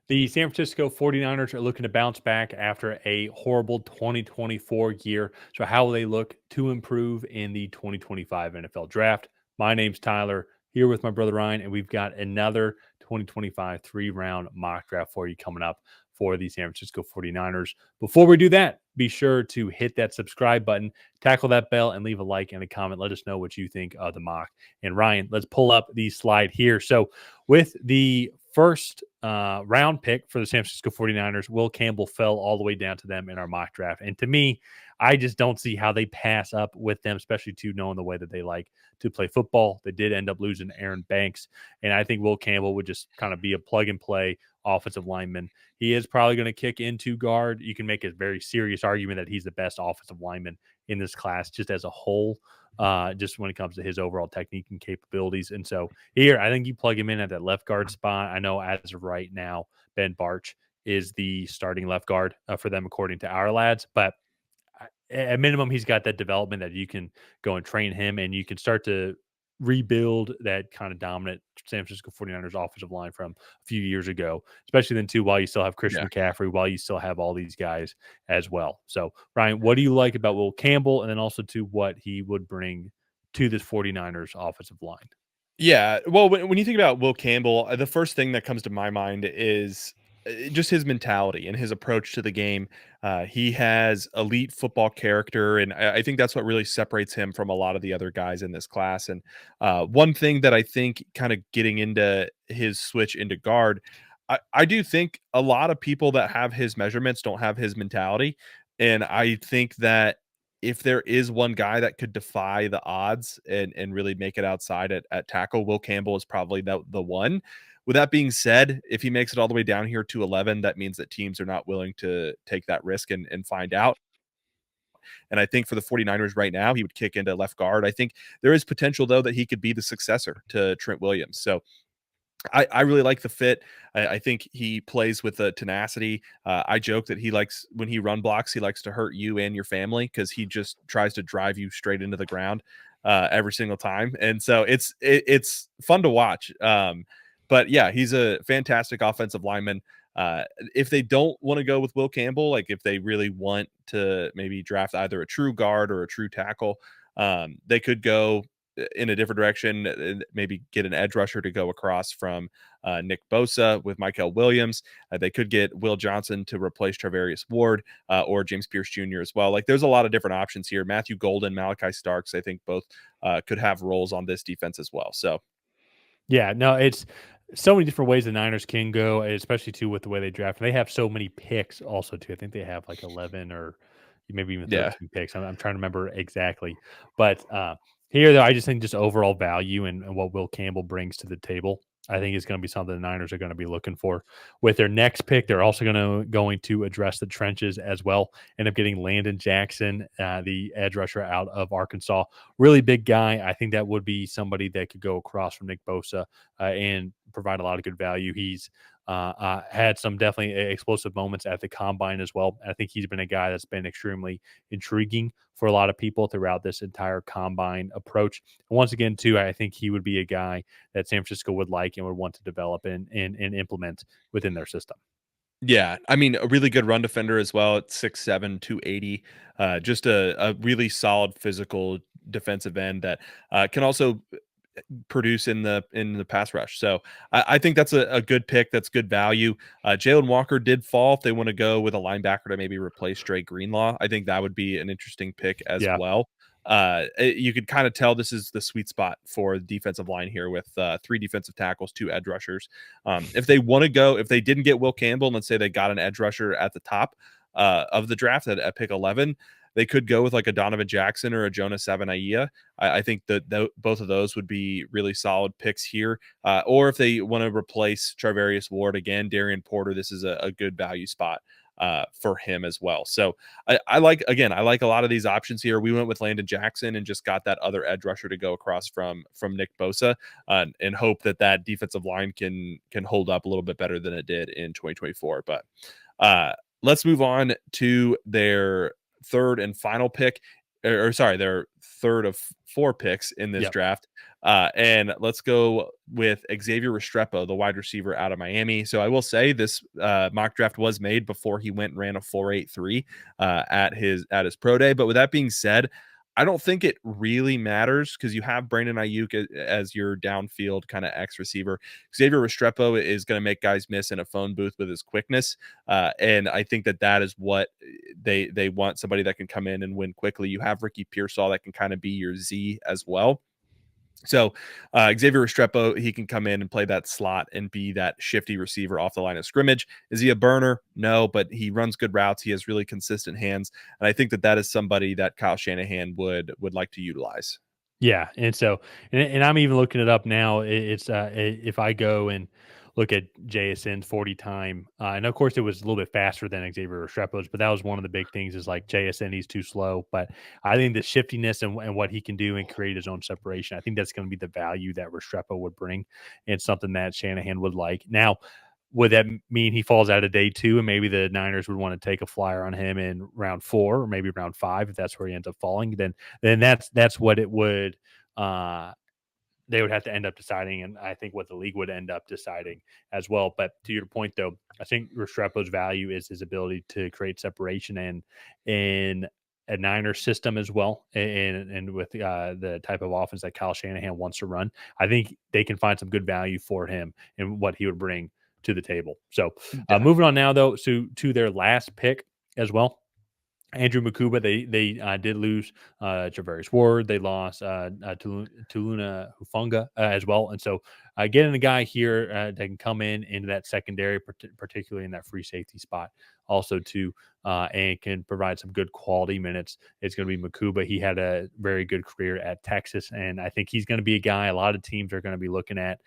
The San Francisco 49ers are looking to bounce back after a horrible 2024 year. So, how will they look to improve in the 2025 NFL Draft? My name's Tyler, here with my brother Ryan, and we've got another 2025 3-round mock draft for you coming up for the San Francisco 49ers. Before we do that, be sure to hit that subscribe button, tackle that bell, and leave a like and a comment. Let us know what you think of the mock. And Ryan, let's pull up the slide here. So, with the first round pick for the San Francisco 49ers, Will Campbell fell all the way down to them in our mock draft. And to me, I just don't see how they pass up with them, especially to knowing the way that they like to play football. They did end up losing Aaron Banks. And I think Will Campbell would just kind of be a plug and play offensive lineman. He is probably going to kick into guard. You can make a very serious argument that he's the best offensive lineman in this class just as a whole, just when it comes to his overall technique and capabilities. And so here, I think you plug him in at that left guard spot. I know as of right now, Ben Barch is the starting left guard for them, according to our lads. But at minimum, he's got that development that you can go and train him, and you can start to rebuild that kind of dominant San Francisco 49ers offensive line from a few years ago, especially then too, while you still have Christian McCaffrey, while you still have all these guys as well. So, Ryan, what do you like about Will Campbell, and then also to what he would bring to this 49ers offensive line? Yeah, well, when you think about Will Campbell, the first thing that comes to my mind is just his mentality and his approach to the game. He has elite football character, and I think that's what really separates him from a lot of the other guys in this class. And one thing that I think, kind of getting into his switch into guard, I do think a lot of people that have his measurements don't have his mentality, and I think that if there is one guy that could defy the odds and really make it outside at tackle, Will Campbell is probably the one. With that being said, if he makes it all the way down here to 11, that means that teams are not willing to take that risk and find out. And I think for the 49ers right now, he would kick into left guard. I think there is potential, though, that he could be the successor to Trent Williams. So I really like the fit. I think he plays with the tenacity. I joke that he likes, when he run blocks, he likes to hurt you and your family because he just tries to drive you straight into the ground every single time. And so it's fun to watch. But yeah, he's a fantastic offensive lineman. If they don't want to go with Will Campbell, like if they really want to maybe draft either a true guard or a true tackle, they could go in a different direction, maybe get an edge rusher to go across from Nick Bosa with Michael Williams. They could get Will Johnson to replace Travarius Ward or James Pierce Jr. as well. Like there's a lot of different options here. Matthew Golden, Malachi Starks, I think both could have roles on this defense as well. So Yeah, no, it's so many different ways the Niners can go, especially too with the way they draft. They have so many picks also too. I think they have like 11 or maybe even yeah, 13 picks. I'm trying to remember exactly. But here, though, I just think just overall value and what Will Campbell brings to the table, I think is going to be something the Niners are going to be looking for. With their next pick, they're also going to address the trenches as well. End up getting Landon Jackson, the edge rusher out of Arkansas. Really big guy. I think that would be somebody that could go across from Nick Bosa and provide a lot of good value. He's had some definitely explosive moments at the combine as well. I think he's been a guy that's been extremely intriguing for a lot of people throughout this entire combine approach. And once again, too, I think he would be a guy that San Francisco would like and would want to develop and implement within their system. yeah, I mean, a really good run defender as well at 6'7", 280. Just a really solid physical defensive end that can also produce in the pass rush. So I think that's a good pick. That's good value. Jalen Walker did fall. If they want to go with a linebacker to maybe replace Dre Greenlaw, I think that would be an interesting pick as Yeah. well. You could kind of tell this is the sweet spot for the defensive line here with 3 defensive tackles, 2 edge rushers. If they want to go, if they didn't get Will Campbell, and let's say they got an edge rusher at the top of the draft at pick 11, they could go with like a Donovan Jackson or a Jonas Savanaia. I think that both of those would be really solid picks here. Or if they want to replace Charvarius Ward again, Darian Porter, this is a good value spot for him as well. So I like a lot of these options here. We went with Landon Jackson and just got that other edge rusher to go across from Nick Bosa and hope that defensive line can hold up a little bit better than it did in 2024. But let's move on to their third and final pick, or sorry, their third of 4 picks in this Yep. draft. And let's go with Xavier Restrepo, the wide receiver out of Miami. So I will say this mock draft was made before he went and ran a 4.83 at his pro day. But with that being said, I don't think it really matters because you have Brandon Ayuk as your downfield kind of X receiver. Xavier Restrepo is going to make guys miss in a phone booth with his quickness, and I think that is what they want, somebody that can come in and win quickly. You have Ricky Pearsall that can kind of be your Z as well. So Xavier Restrepo, he can come in and play that slot and be that shifty receiver off the line of scrimmage. Is he a burner? No, but he runs good routes. He has really consistent hands, and I think that is somebody that Kyle Shanahan would like to utilize. Yeah, and so and I'm even looking it up now. It's if I go and look at JSN's 40 time, and of course it was a little bit faster than Xavier Restrepo's, but that was one of the big things is like JSN, he's too slow. But I think the shiftiness and what he can do and create his own separation, I think that's going to be the value that Restrepo would bring and something that Shanahan would like. Now, would that mean he falls out of day 2 and maybe the Niners would want to take a flyer on him in round 4 or maybe round 5 if that's where he ends up falling? Then that's what it would they would have to end up deciding, and I think what the league would end up deciding as well. But to your point, though, I think Restrepo's value is his ability to create separation and in a Niner system as well, and with the type of offense that Kyle Shanahan wants to run. I think they can find some good value for him and what he would bring to the table. So Yeah. moving on now, though, to their last pick as well. Andrew Makuba, they did lose Javarius Ward. They lost Tuluna Hufunga as well. And so getting a guy here that can come into that secondary, particularly in that free safety spot, also too, and can provide some good quality minutes. It's going to be Makuba. He had a very good career at Texas, and I think he's going to be a guy a lot of teams are going to be looking at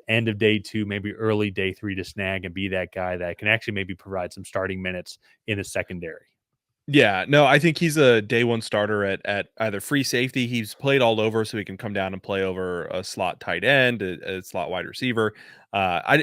end of day 2, maybe early day 3 to snag and be that guy that can actually maybe provide some starting minutes in the secondary. Yeah, no, I think he's a day 1 starter at either free safety. He's played all over, so he can come down and play over a slot tight end, a slot wide receiver.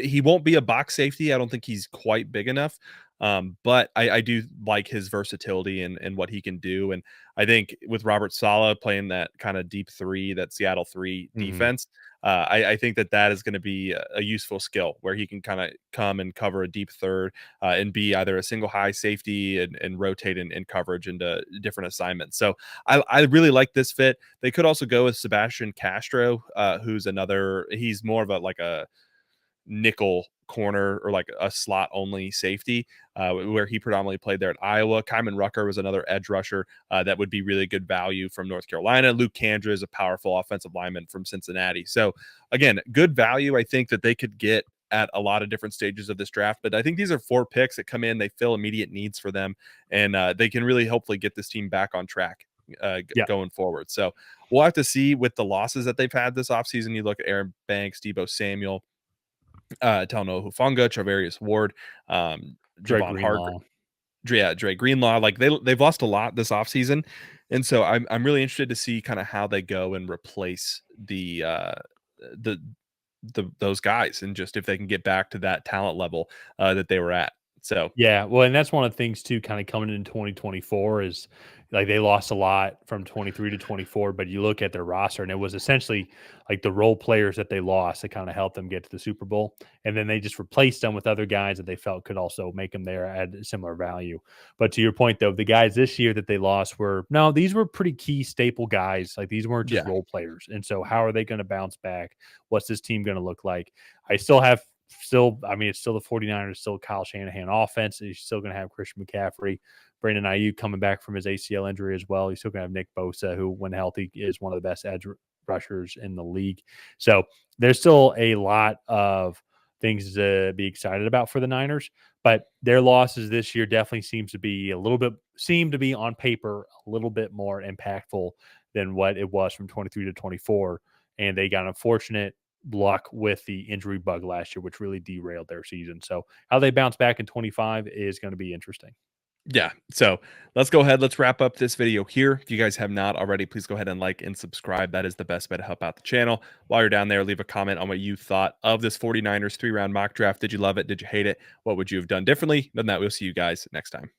He won't be a box safety. I don't think he's quite big enough. But I do like his versatility and what he can do. And I think with Robert Saleh playing that kind of deep 3, that Seattle 3 defense, I think that is going to be a useful skill where he can kind of come and cover a deep third and be either a single high safety and rotate in coverage into different assignments. So I really like this fit. They could also go with Sebastian Castro, who's he's more of a nickel corner or like a slot only safety, where he predominantly played there at Iowa. Kyman Rucker was another edge rusher that would be really good value from North Carolina. Luke Kandra is a powerful offensive lineman from Cincinnati. So again, good value I think that they could get at a lot of different stages of this draft. But I think these are 4 picks that come in, they fill immediate needs for them, and they can really hopefully get this team back on track Yeah. going forward. So we'll have to see with the losses that they've had this offseason. You look at Aaron Banks, Deebo Samuel, Talanoa Hufanga, Travarius Ward, Dre Javon Hargrave, Greenlaw. Dre Greenlaw. Like they've lost a lot this offseason. And so I'm really interested to see kind of how they go and replace the those guys and just if they can get back to that talent level that they were at. So Yeah, well, and that's one of the things too, kind of coming into 2024 is like they lost a lot from 23 to 24, but you look at their roster and it was essentially like the role players that they lost that kind of helped them get to the Super Bowl. And then they just replaced them with other guys that they felt could also make them there at similar value. But to your point though, the guys this year that they lost these were pretty key staple guys. Like these weren't just yeah, role players. And so how are they going to bounce back? What's this team going to look like? It's still the 49ers, still Kyle Shanahan offense. He's still going to have Christian McCaffrey, Brandon Ayuk coming back from his ACL injury as well. He's still going to have Nick Bosa, who, when healthy, is one of the best edge rushers in the league. So there's still a lot of things to be excited about for the Niners, but their losses this year definitely seem to be on paper a little bit more impactful than what it was from 23 to 24. And they got unfortunate luck with the injury bug last year, which really derailed their season. So how they bounce back in 25 is going to be interesting. yeah. So let's go ahead. Let's wrap up this video here. If you guys have not already, please go ahead and like and subscribe. That is the best way to help out the channel. While you're down there, leave a comment on what you thought of this 49ers 3-round mock draft. Did you love it? Did you hate it? What would you have done differently? Other than that, we'll see you guys next time.